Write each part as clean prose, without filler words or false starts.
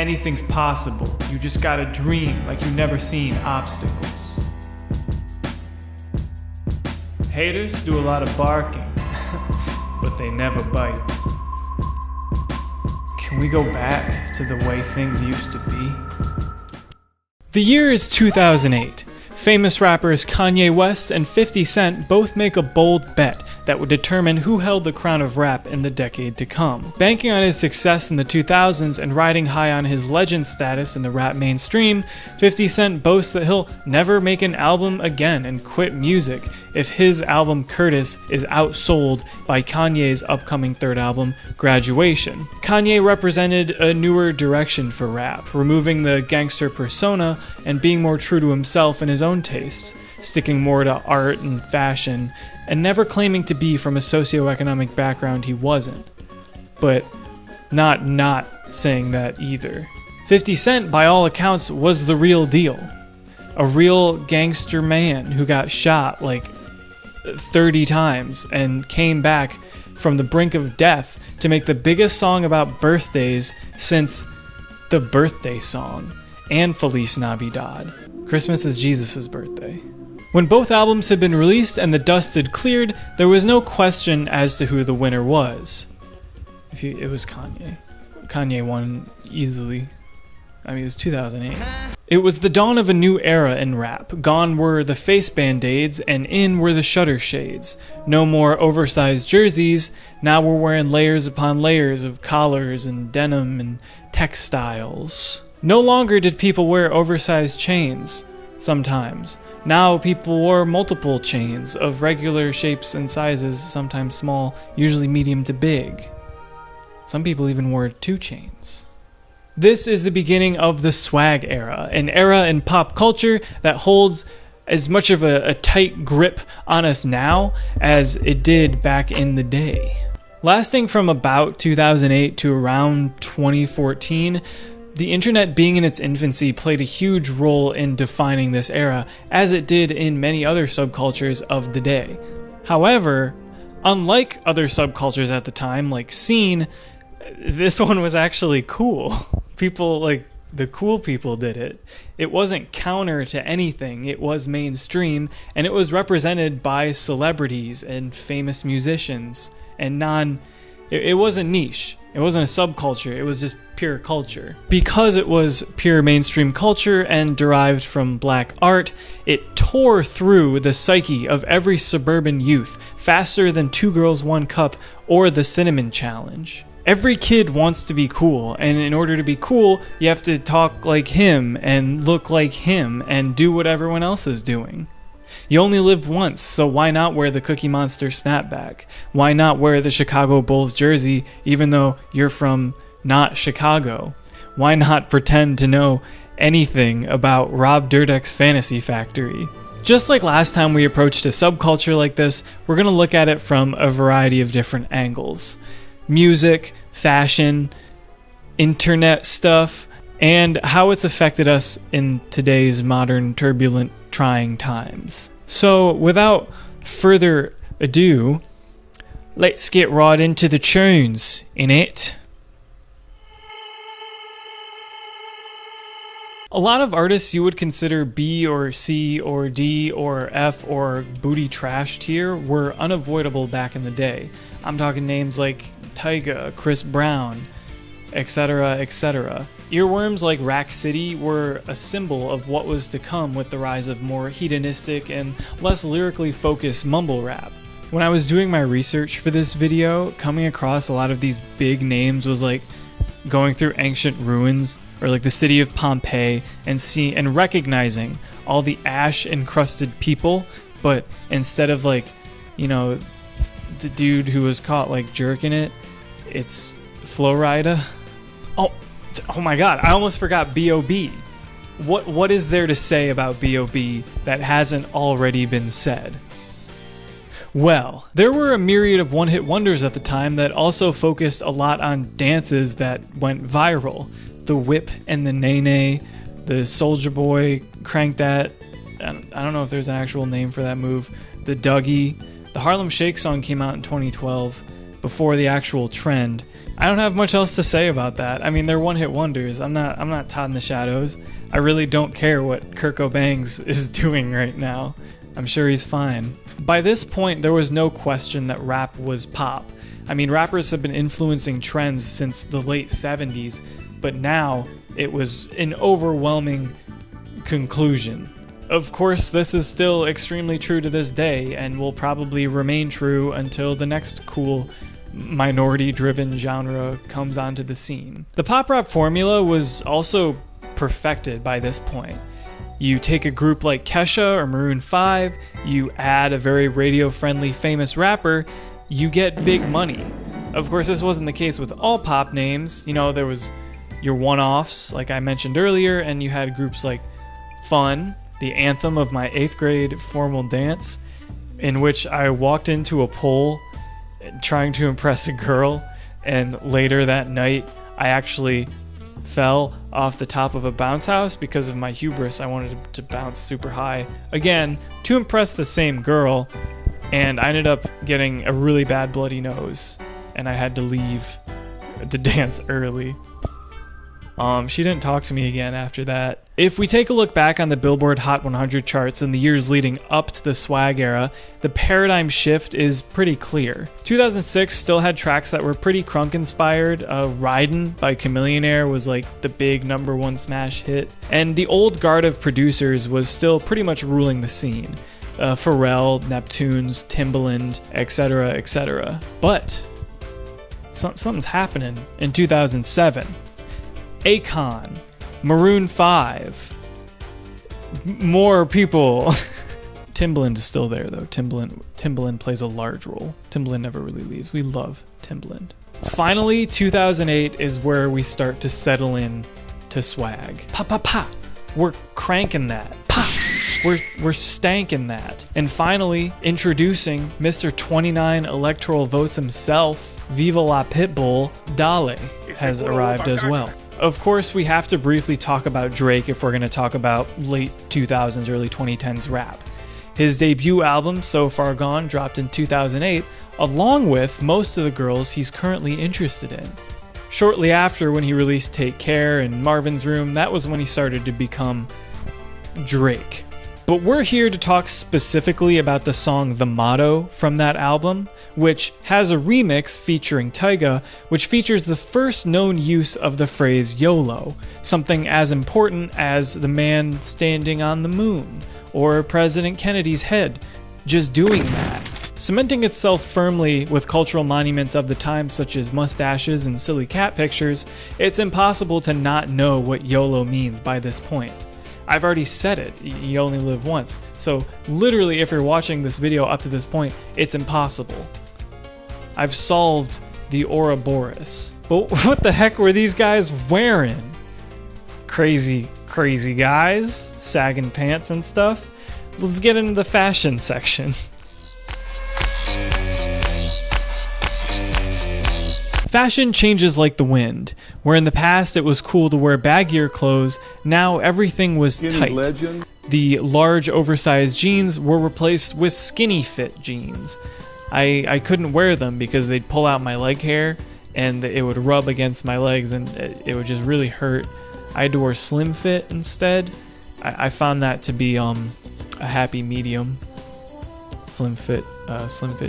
anything's possible. You just gotta dream like you've never seen obstacles. Haters do a lot of barking, but they never bite. Can we go back to the way things used to be? The year is 2008. Famous rappers Kanye West and 50 Cent both make a bold bet that would determine who held the crown of rap in the decade to come. Banking on his success in the 2000s and riding high on his legend status in the rap mainstream, 50 Cent boasts that he'll never make an album again and quit music if his album Curtis is outsold by Kanye's upcoming third album, Graduation. Kanye represented a newer direction for rap, removing the gangster persona and being more true to himself and his own tastes, sticking more to art and fashion, and never claiming to be from a socioeconomic background he wasn't. But not saying that either. 50 Cent, by all accounts, was the real deal. A real gangster man who got shot like 30 times and came back from the brink of death to make the biggest song about birthdays since the Birthday Song and Feliz Navidad. Christmas is Jesus' birthday. When both albums had been released and the dust had cleared, there was no question as to who the winner was. It was Kanye. Kanye won easily. I mean, it was 2008. It was the dawn of a new era in rap. Gone were the face band-aids, and in were the shutter shades. No more oversized jerseys, now we're wearing layers upon layers of collars and denim and textiles. No longer did people wear oversized chains, sometimes. Now people wore multiple chains of regular shapes and sizes, sometimes small, usually medium to big. Some people even wore 2 chains. This is the beginning of the swag era, an era in pop culture that holds as much of a tight grip on us now as it did back in the day. Lasting from about 2008 to around 2014, the internet being in its infancy played a huge role in defining this era, as it did in many other subcultures of the day. However, unlike other subcultures at the time, like scene, this one was actually cool. People, like, the cool people did it. It wasn't counter to anything, it was mainstream, and it was represented by celebrities and famous musicians, and it wasn't niche. It wasn't a subculture, it was just pure culture. Because it was pure mainstream culture and derived from black art, it tore through the psyche of every suburban youth faster than 2 Girls, 1 Cup or the Cinnamon Challenge. Every kid wants to be cool, and in order to be cool, you have to talk like him and look like him and do what everyone else is doing. You only live once, so why not wear the Cookie Monster snapback? Why not wear the Chicago Bulls jersey even though you're from not Chicago? Why not pretend to know anything about Rob Dyrdek's Fantasy Factory? Just like last time we approached a subculture like this, we're going to look at it from a variety of different angles. Music, fashion, internet stuff, and how it's affected us in today's modern, turbulent, trying times. So, without further ado, let's get right into the tunes, innit? A lot of artists you would consider B or C or D or F or booty trash tier were unavoidable back in the day. I'm talking names like Tyga, Chris Brown, etc., etc. Earworms like Rack City were a symbol of what was to come with the rise of more hedonistic and less lyrically focused mumble rap. When I was doing my research for this video, coming across a lot of these big names was like going through ancient ruins or like the city of Pompeii and recognizing all the ash encrusted people, but instead of like, you know, the dude who was caught like jerking it, it's Florida. Oh my god, I almost forgot B.O.B. What is there to say about B.O.B. that hasn't already been said? Well, there were a myriad of one-hit wonders at the time that also focused a lot on dances that went viral. The whip and the nay-nay, the Soulja Boy, Crank That, I don't know if there's an actual name for that move, the Dougie. The Harlem Shake song came out in 2012, before the actual trend. I don't have much else to say about that. I mean, they're one-hit wonders. I'm not Todd in the Shadows. I really don't care what Kurt Cobain is doing right now. I'm sure he's fine. By this point, there was no question that rap was pop. I mean, rappers have been influencing trends since the late 70s, but now it was an overwhelming conclusion. Of course, this is still extremely true to this day and will probably remain true until the next cool minority-driven genre comes onto the scene. The pop rap formula was also perfected by this point. You take a group like Kesha or Maroon 5, you add a very radio-friendly famous rapper, you get big money. Of course, this wasn't the case with all pop names. You know, there was your one-offs, like I mentioned earlier, and you had groups like Fun, the anthem of my 8th grade formal dance, in which I walked into a pole trying to impress a girl, and later that night I actually fell off the top of a bounce house because of my hubris. I wanted to bounce super high again to impress the same girl, and I ended up getting a really bad bloody nose and I had to leave the dance early. She didn't talk to me again after that. If we take a look back on the Billboard Hot 100 charts in the years leading up to the swag era, the paradigm shift is pretty clear. 2006 still had tracks that were pretty crunk inspired. Ridin' by Chamillionaire was like the big #1 smash hit. And the old guard of producers was still pretty much ruling the scene. Pharrell, Neptunes, Timbaland, etc., etc. But something's happening in 2007. Akon, Maroon 5, more people. Timbaland is still there though. Timbaland plays a large role. Timbaland never really leaves. We love Timbaland. Finally, 2008 is where we start to settle in to swag. Pa pa pa. We're cranking that. Pa. We're stanking that. And finally, introducing Mr. 29 electoral votes himself, Viva la Pitbull, Dale has arrived as well. Of course, we have to briefly talk about Drake if we're going to talk about late 2000s, early 2010s rap. His debut album, So Far Gone, dropped in 2008, along with most of the girls he's currently interested in. Shortly after, when he released Take Care and Marvin's Room, that was when he started to become Drake. But we're here to talk specifically about the song The Motto from that album, which has a remix featuring Tyga, which features the first known use of the phrase YOLO, something as important as the man standing on the moon, or President Kennedy's head, just doing that. Cementing itself firmly with cultural monuments of the time such as mustaches and silly cat pictures, it's impossible to not know what YOLO means by this point. I've already said it, you only live once. So literally, if you're watching this video up to this point, it's impossible. I've solved the Ouroboros. But what the heck were these guys wearing? Crazy guys, sagging pants and stuff. Let's get into the fashion section. Fashion changes like the wind. Where in the past it was cool to wear baggier clothes, now everything was tight. Legend. The large oversized jeans were replaced with skinny fit jeans. I couldn't wear them because they'd pull out my leg hair and it would rub against my legs and it would just really hurt. I had to wear slim fit instead. I found that to be a happy medium. Slim fit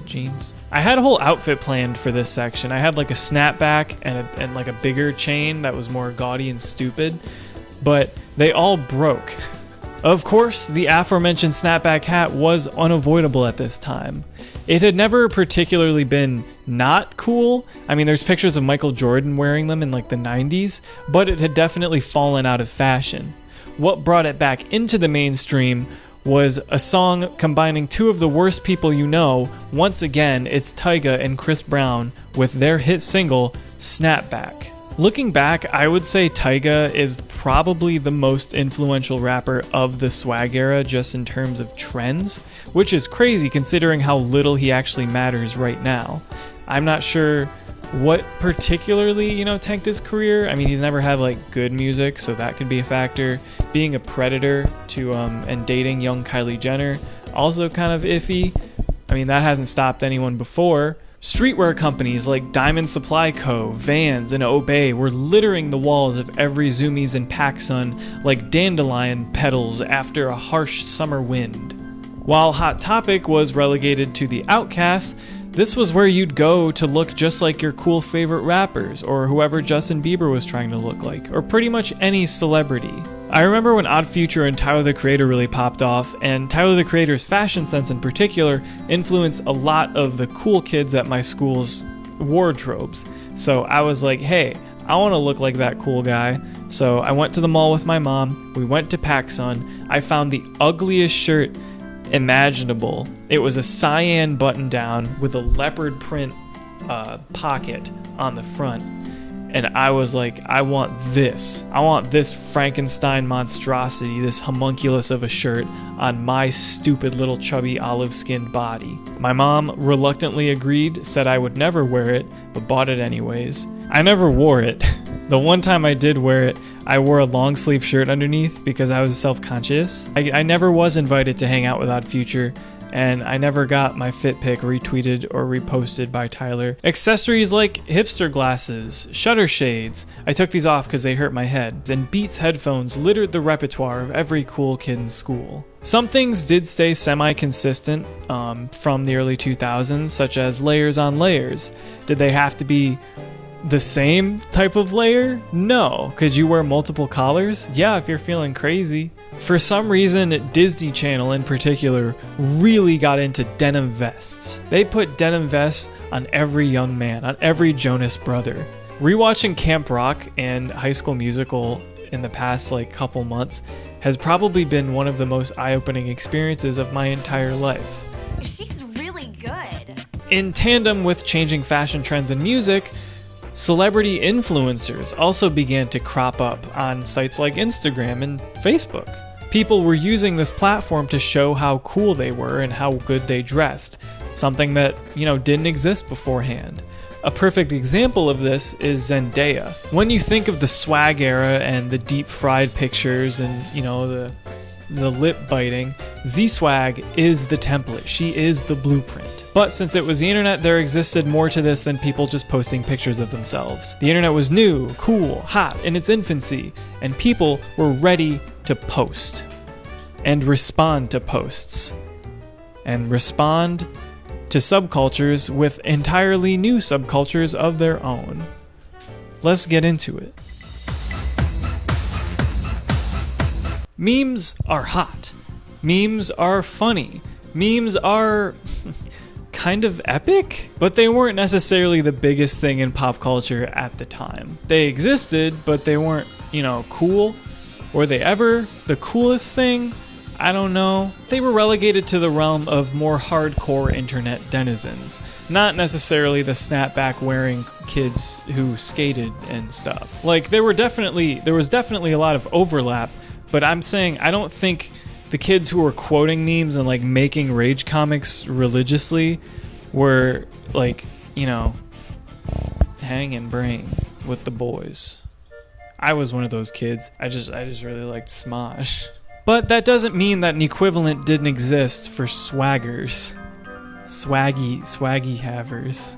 jeans. I had a whole outfit planned for this section. I had like a snapback and like a bigger chain that was more gaudy and stupid, but they all broke. Of course, the aforementioned snapback hat was unavoidable at this time. It had never particularly been not cool. I mean, there's pictures of Michael Jordan wearing them in like the 90s, but it had definitely fallen out of fashion. What brought it back into the mainstream was a song combining two of the worst people you know. Once again, it's Tyga and Chris Brown with their hit single, Snapback. Looking back, I would say Tyga is probably the most influential rapper of the swag era just in terms of trends, which is crazy considering how little he actually matters right now. I'm not sure what particularly, tanked his career. I mean, he's never had like good music, so that could be a factor. Being a predator to and dating young Kylie Jenner, also kind of iffy. I mean, that hasn't stopped anyone before. Streetwear companies like Diamond Supply Co., Vans, and Obey were littering the walls of every Zumiez and PacSun like dandelion petals after a harsh summer wind. While Hot Topic was relegated to the outcasts, this was where you'd go to look just like your cool favorite rappers, or whoever Justin Bieber was trying to look like, or pretty much any celebrity. I remember when Odd Future and Tyler the Creator really popped off, and Tyler the Creator's fashion sense in particular influenced a lot of the cool kids at my school's wardrobes. So I was like, hey, I want to look like that cool guy. So I went to the mall with my mom, we went to PacSun, I found the ugliest shirt imaginable. It was a cyan button down with a leopard print pocket on the front. And I was like, I want this. I want this Frankenstein monstrosity, this homunculus of a shirt on my stupid little chubby olive-skinned body. My mom reluctantly agreed, said I would never wear it, but bought it anyways. I never wore it. The one time I did wear it, I wore a long sleeve shirt underneath because I was self-conscious. I never was invited to hang out with Odd Future, and I never got my fit pic retweeted or reposted by Tyler. Accessories like hipster glasses, shutter shades, I took these off because they hurt my head, and Beats headphones littered the repertoire of every cool kid in school. Some things did stay semi-consistent from the early 2000s, such as layers on layers. Did they have to be the same type of layer? No. Could you wear multiple collars? Yeah, if you're feeling crazy. For some reason, Disney Channel in particular really got into denim vests. They put denim vests on every young man, on every Jonas brother. Rewatching Camp Rock and High School Musical in the past couple months has probably been one of the most eye-opening experiences of my entire life. She's really good. In tandem with changing fashion trends and music, celebrity influencers also began to crop up on sites like Instagram and Facebook. People were using this platform to show how cool they were and how good they dressed, something that, didn't exist beforehand. A perfect example of this is Zendaya. When you think of the swag era and the deep fried pictures and, the lip biting, Z-Swag is the template. She is the blueprint. But since it was the internet, there existed more to this than people just posting pictures of themselves. The internet was new, cool, hot, in its infancy, and people were ready to post and respond to posts and respond to subcultures with entirely new subcultures of their own. Let's get into it. Memes are hot. Memes are funny. Memes are kind of epic, but they weren't necessarily the biggest thing in pop culture at the time. They existed, but they weren't, cool. Were they ever the coolest thing? I don't know. They were relegated to the realm of more hardcore internet denizens, not necessarily the snapback wearing kids who skated and stuff. There was definitely a lot of overlap, but I'm saying I don't think the kids who were quoting memes and making rage comics religiously were hanging brain with the boys. I was one of those kids. I just really liked Smosh. But that doesn't mean that an equivalent didn't exist for swaggers. Swaggy havers.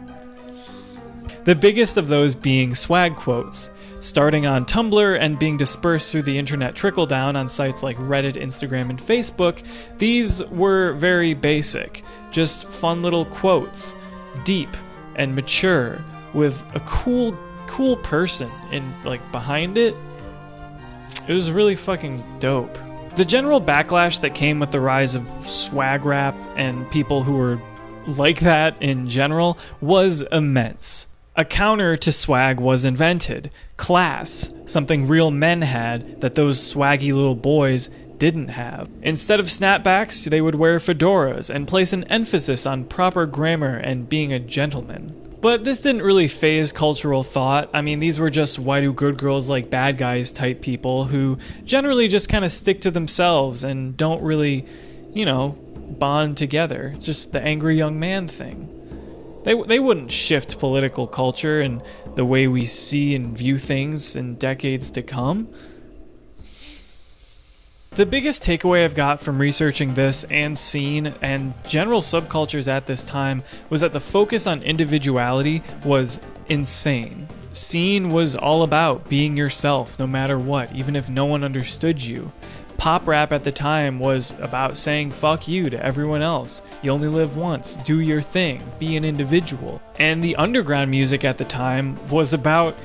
The biggest of those being swag quotes, starting on Tumblr and being dispersed through the internet trickle-down on sites like Reddit, Instagram, and Facebook. These were very basic, just fun little quotes, deep and mature, with a cool person behind it. It was really fucking dope. The general backlash that came with the rise of swag rap and people who were like that in general was immense. A counter to swag was invented. Class, something real men had that those swaggy little boys didn't have. Instead of snapbacks, they would wear fedoras and place an emphasis on proper grammar and being a gentleman. But this didn't really phase cultural thought. I mean, these were just why do good girls like bad guys type people who generally just kind of stick to themselves and don't really, bond together. It's just the angry young man thing. They wouldn't shift political culture and the way we see and view things in decades to come. The biggest takeaway I've got from researching this and scene and general subcultures at this time was that the focus on individuality was insane. Scene was all about being yourself no matter what, even if no one understood you. Pop rap at the time was about saying fuck you to everyone else. You only live once, do your thing, be an individual. And the underground music at the time was about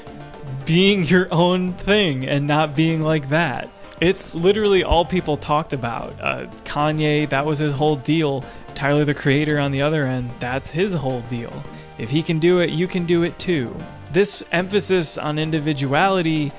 being your own thing and not being like that. It's literally all people talked about. Kanye, that was his whole deal. Tyler, the Creator, on the other end, that's his whole deal. If he can do it, you can do it too. This emphasis on individuality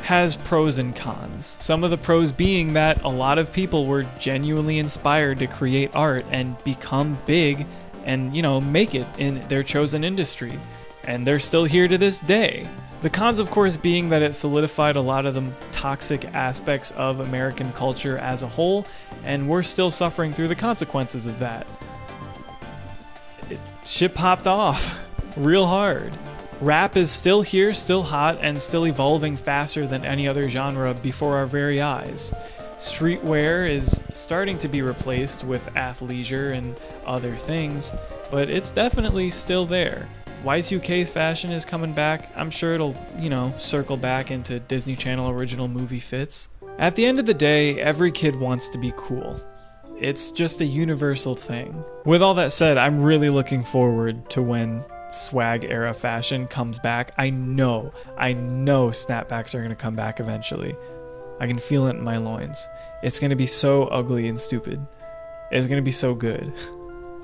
has pros and cons. Some of the pros being that a lot of people were genuinely inspired to create art and become big and, make it in their chosen industry. And they're still here to this day. The cons, of course, being that it solidified a lot of the toxic aspects of American culture as a whole, and we're still suffering through the consequences of that. Shit popped off real hard. Rap is still here, still hot, and still evolving faster than any other genre before our very eyes. Streetwear is starting to be replaced with athleisure and other things, but it's definitely still there. Y2K's fashion is coming back. I'm sure it'll, circle back into Disney Channel original movie fits. At the end of the day, every kid wants to be cool. It's just a universal thing. With all that said, I'm really looking forward to when swag era fashion comes back. I know snapbacks are going to come back eventually. I can feel it in my loins. It's going to be so ugly and stupid. It's going to be so good.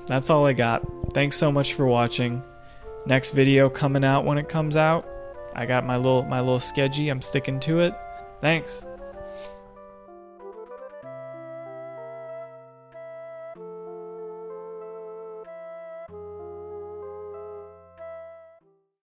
That's all I got. Thanks so much for watching. Next video coming out when it comes out. I got my little sketchy. I'm sticking to it. Thanks.